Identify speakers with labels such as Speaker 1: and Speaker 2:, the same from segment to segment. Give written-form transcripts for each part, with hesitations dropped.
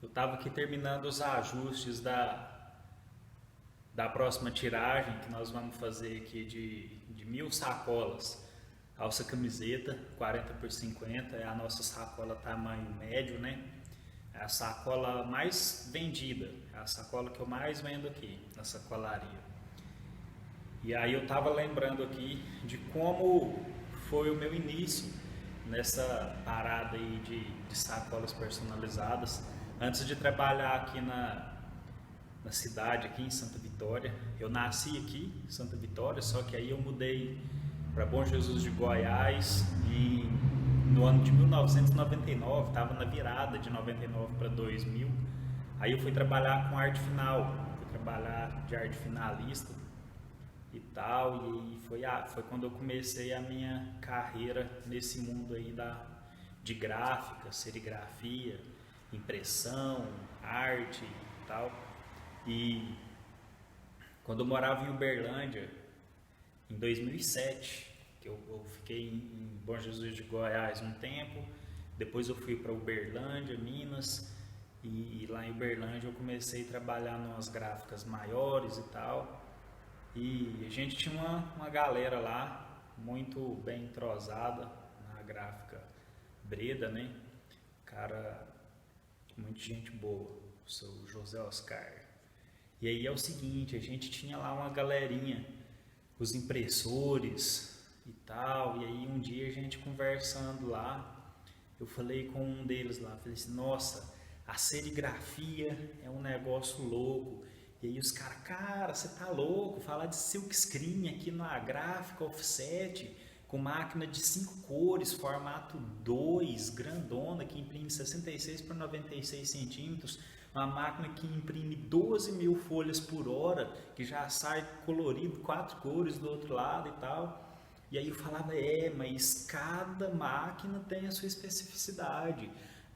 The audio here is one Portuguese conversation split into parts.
Speaker 1: Eu estava aqui terminando os ajustes da próxima tiragem que nós vamos fazer aqui de 1.000 sacolas. Alça camiseta, 40 por 50, é a nossa sacola tamanho médio, né? É a sacola mais vendida, é a sacola que eu mais vendo aqui na sacolaria. E aí eu estava lembrando aqui de como foi o meu início nessa parada aí de sacolas personalizadas. Antes de trabalhar aqui na cidade, aqui em Santa Vitória, eu nasci aqui em Santa Vitória, só que aí eu mudei para Bom Jesus de Goiás no ano de 1999, estava na virada de 99 para 2000. Aí eu fui trabalhar com arte final, fui trabalhar de arte finalista e tal, e foi quando eu comecei a minha carreira nesse mundo aí de gráfica, serigrafia, impressão, arte e tal. E quando eu morava em Uberlândia, em 2007, que eu fiquei em Bom Jesus de Goiás um tempo, depois eu fui para Uberlândia, Minas, e lá em Uberlândia eu comecei a trabalhar em umas gráficas maiores e tal. E a gente tinha uma galera lá muito bem entrosada na gráfica Breda, né? Cara, muita gente boa, o seu José Oscar. E aí é o seguinte, a gente tinha lá uma galerinha, os impressores e tal, e aí um dia a gente conversando lá, eu falei com um deles lá, falei assim, nossa, a serigrafia é um negócio louco. E aí os caras, cara, você tá louco, falar de silkscreen aqui na gráfica offset, com máquina de 5 cores, formato 2, grandona, que imprime 66 por 96 centímetros, uma máquina que imprime 12 mil folhas por hora, que já sai colorido, 4 cores do outro lado e tal. E aí eu falava, mas cada máquina tem a sua especificidade.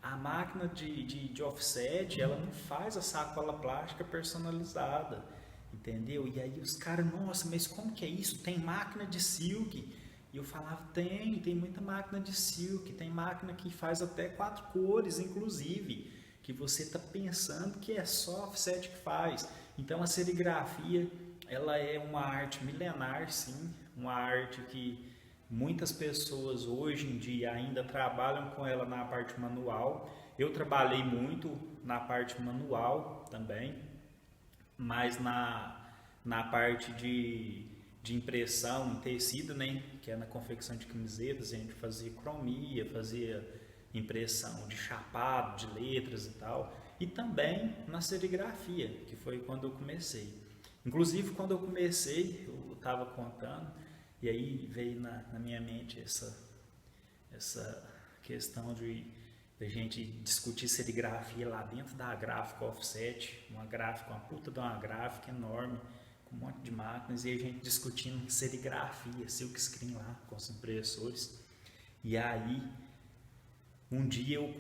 Speaker 1: A máquina de offset, ela não faz a sacola plástica personalizada, entendeu? E aí os caras, nossa, mas como que é isso? Tem máquina de silk? E eu falava, tem muita máquina de silk, tem máquina que faz até 4 cores, inclusive, que você está pensando que é só offset que faz. Então a serigrafia, ela é uma arte milenar, sim, uma arte que muitas pessoas hoje em dia ainda trabalham com ela na parte manual. Eu trabalhei muito na parte manual também, mas na parte de impressão em tecido, né, que é na confecção de camisetas, a gente fazia cromia, fazia impressão de chapado, de letras e tal, e também na serigrafia, que foi quando eu comecei. Inclusive, quando eu comecei, eu estava contando, e aí veio na minha mente essa questão de a gente discutir serigrafia lá dentro da gráfica offset, uma puta de uma gráfica enorme, com um monte de máquinas, e a gente discutindo serigrafia, silkscreen lá, com os impressores. E aí, um dia eu,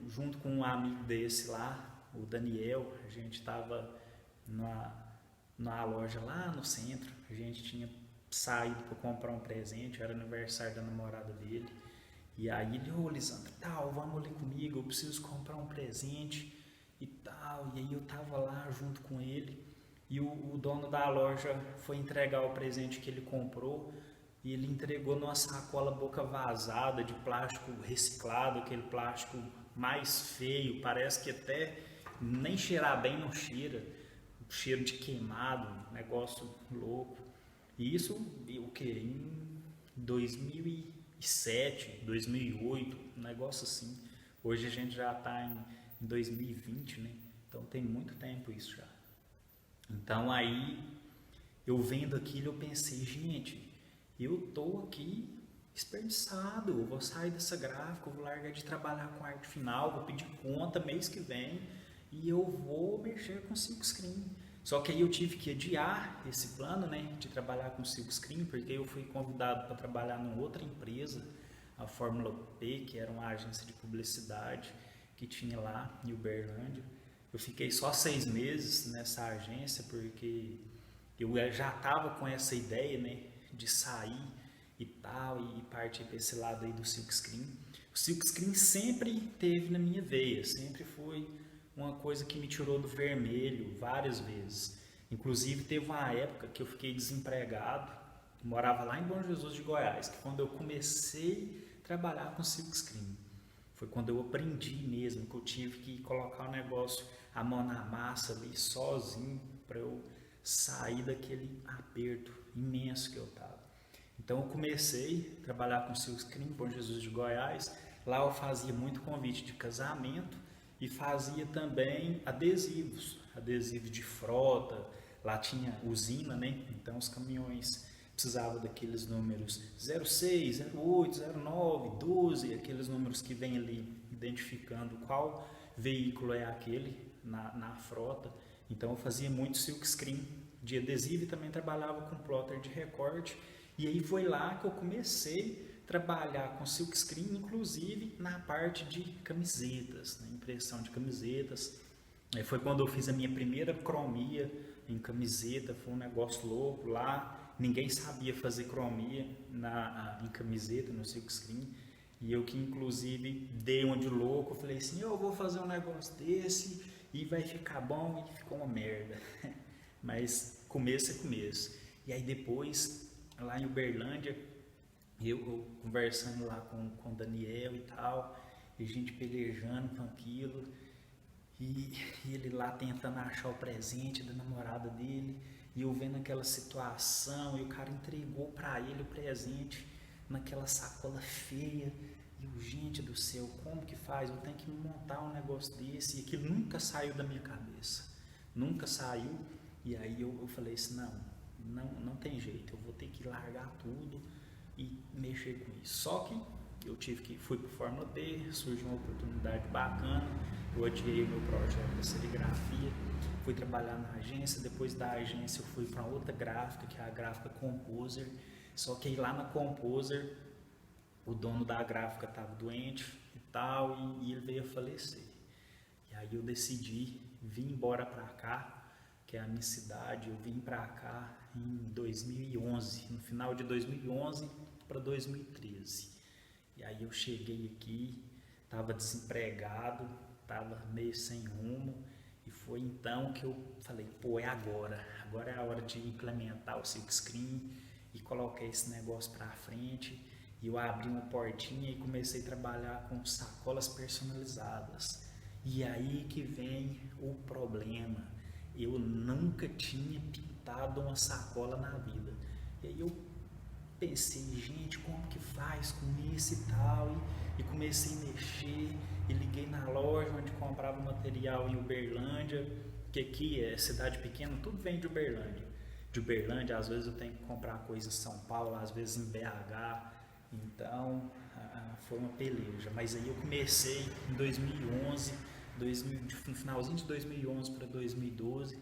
Speaker 1: junto com um amigo desse lá, o Daniel, a gente estava na loja lá no centro, a gente tinha saído para comprar um presente, era aniversário da namorada dele, e aí ele, ô Lisandro, tal, vamos ali comigo, eu preciso comprar um presente e tal, e aí eu tava lá junto com ele, e o dono da loja foi entregar o presente que ele comprou, e ele entregou numa sacola boca vazada de plástico reciclado, aquele plástico mais feio, parece que até nem cheirar bem não cheira, cheiro de queimado, negócio louco. E isso o que? Em 2007, 2008, um negócio assim. Hoje a gente já está em 2020, né? Então tem muito tempo isso já. Então aí eu vendo aquilo eu pensei, gente, eu tô aqui desperdiçado, eu vou sair dessa gráfica, eu vou largar de trabalhar com arte final, vou pedir conta mês que vem e eu vou mexer com silkscreen. Só que aí eu tive que adiar esse plano, né, de trabalhar com silkscreen, porque eu fui convidado para trabalhar numa outra empresa, a Fórmula P, que era uma agência de publicidade que tinha lá em Uberlândia. Eu fiquei só 6 meses nessa agência, porque eu já estava com essa ideia, né, de sair e tal, e partir para esse lado aí do silkscreen. O silkscreen sempre teve na minha veia, sempre foi uma coisa que me tirou do vermelho várias vezes. Inclusive teve uma época que eu fiquei desempregado, morava lá em Bom Jesus de Goiás, que quando eu comecei a trabalhar com silkscreen, foi quando eu aprendi mesmo, que eu tive que colocar o negócio, a mão na massa ali sozinho, para eu sair daquele aperto imenso que eu estava. Então eu comecei a trabalhar com silkscreen em Bom Jesus de Goiás. Lá eu fazia muito convite de casamento e fazia também adesivos de frota. Lá tinha usina, né? Então os caminhões precisavam daqueles números 06, 08, 09, 12, aqueles números que vem ali identificando qual veículo é aquele na frota. Então eu fazia muito silkscreen de adesivo e também trabalhava com plotter de recorte. E aí foi lá que eu comecei a trabalhar com silkscreen, inclusive na parte de camisetas, na impressão de camisetas. Aí foi quando eu fiz a minha primeira cromia em camiseta, foi um negócio louco lá. Ninguém sabia fazer cromia em camiseta, no silkscreen. E eu que inclusive dei uma de louco, falei assim, eu vou fazer um negócio desse e vai ficar bom, e ficou uma merda. Mas começo é começo. E aí depois, lá em Uberlândia, eu conversando lá com o Daniel e tal, e a gente pelejando com aquilo, e ele lá tentando achar o presente da namorada dele, e eu vendo aquela situação, e o cara entregou para ele o presente naquela sacola feia, e eu, gente do céu, como que faz? Eu tenho que montar um negócio desse, e aquilo nunca saiu da minha cabeça, nunca saiu. E aí eu falei assim, não tem jeito, eu vou ter que largar tudo e mexer com isso. Só que eu fui para o Fórmula D, surgiu uma oportunidade bacana, eu adiei o meu projeto de serigrafia, fui trabalhar na agência, depois da agência eu fui para outra gráfica, que é a gráfica Composer, só que aí lá na Composer, o dono da gráfica estava doente e tal, e ele veio a falecer. E aí eu decidi vir embora para cá, que é a minha cidade. Eu vim para cá em 2011, no final de 2011 para 2013. E aí eu cheguei aqui, estava desempregado, estava meio sem rumo, e foi então que eu falei, pô, é agora é a hora de implementar o silkscreen, e coloquei esse negócio para frente, e eu abri uma portinha e comecei a trabalhar com sacolas personalizadas. E aí que vem o problema. Eu nunca tinha pintado uma sacola na vida. E aí eu pensei, gente, como que faz com isso e tal? E comecei a mexer e liguei na loja onde comprava material em Uberlândia, que aqui é cidade pequena, tudo vem de Uberlândia. De Uberlândia, às vezes eu tenho que comprar coisa em São Paulo, às vezes em BH. Então, foi uma peleja. Mas aí eu comecei em 2011, no finalzinho de 2011 para 2012,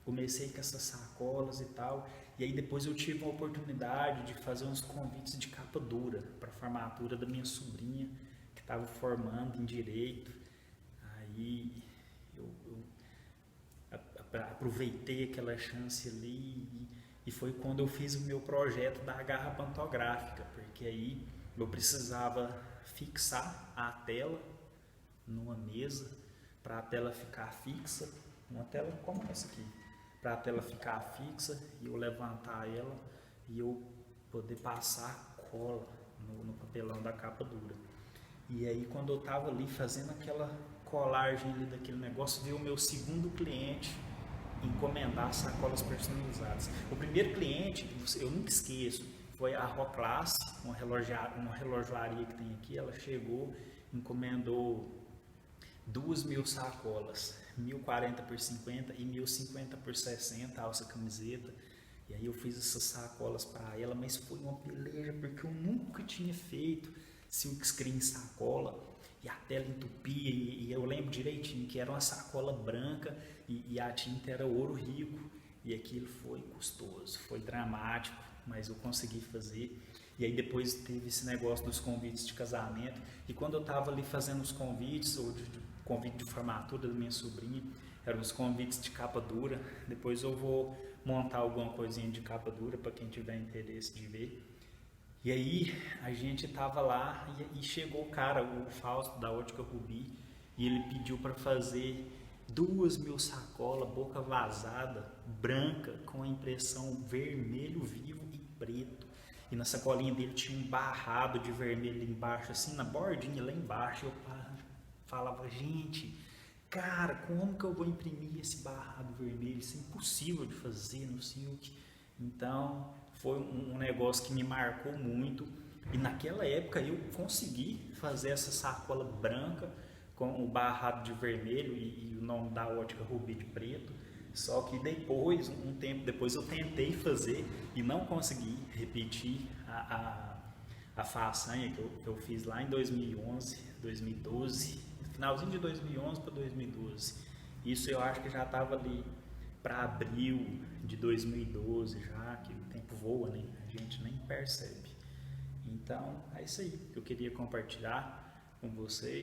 Speaker 1: comecei com essas sacolas e tal, e aí depois eu tive a oportunidade de fazer uns convites de capa dura para a formatura da minha sobrinha, que estava formando em Direito. Aí eu aproveitei aquela chance ali, e foi quando eu fiz o meu projeto da garra pantográfica, porque aí eu precisava fixar a tela numa mesa, para a tela ficar fixa, uma tela como essa aqui, para a tela ficar fixa e eu levantar ela e eu poder passar cola no papelão da capa dura. E aí quando eu estava ali fazendo aquela colagem ali daquele negócio, veio o meu segundo cliente encomendar sacolas personalizadas. O primeiro cliente, eu nunca esqueço, foi a Roclass, uma relojoaria que tem aqui. Ela chegou, encomendou 2.000 sacolas, 1.040 por 50 e 1.050 por 60, alça camiseta. E aí eu fiz essas sacolas para ela, mas foi uma peleja, porque eu nunca tinha feito silkscreen sacola, e a tela entupia, e eu lembro direitinho que era uma sacola branca, e a tinta era ouro rico, e aquilo foi custoso, foi dramático, mas eu consegui fazer. E aí depois teve esse negócio dos convites de casamento, e quando eu estava ali fazendo os convites, ou de convite de formatura da minha sobrinha, eram os convites de capa dura. Depois eu vou montar alguma coisinha de capa dura para quem tiver interesse de ver. E aí a gente estava lá e chegou o cara, o Fausto da Ótica Rubi, e ele pediu para fazer 2.000 sacolas, boca vazada, branca, com a impressão vermelho vivo e preto. E na sacolinha dele tinha um barrado de vermelho embaixo, assim, na bordinha lá embaixo. Eu falava, gente, cara, como que eu vou imprimir esse barrado vermelho? Isso é impossível de fazer no Silk. Então, foi um negócio que me marcou muito. E naquela época eu consegui fazer essa sacola branca com o barrado de vermelho e o nome da ótica Rubi de preto. Só que depois, um tempo depois, eu tentei fazer e não consegui repetir a façanha que eu fiz lá em 2011, 2012, finalzinho de 2011 para 2012. Isso eu acho que já estava ali para abril de 2012 já, que o tempo voa, né? A gente nem percebe. Então, é isso aí que eu queria compartilhar com vocês.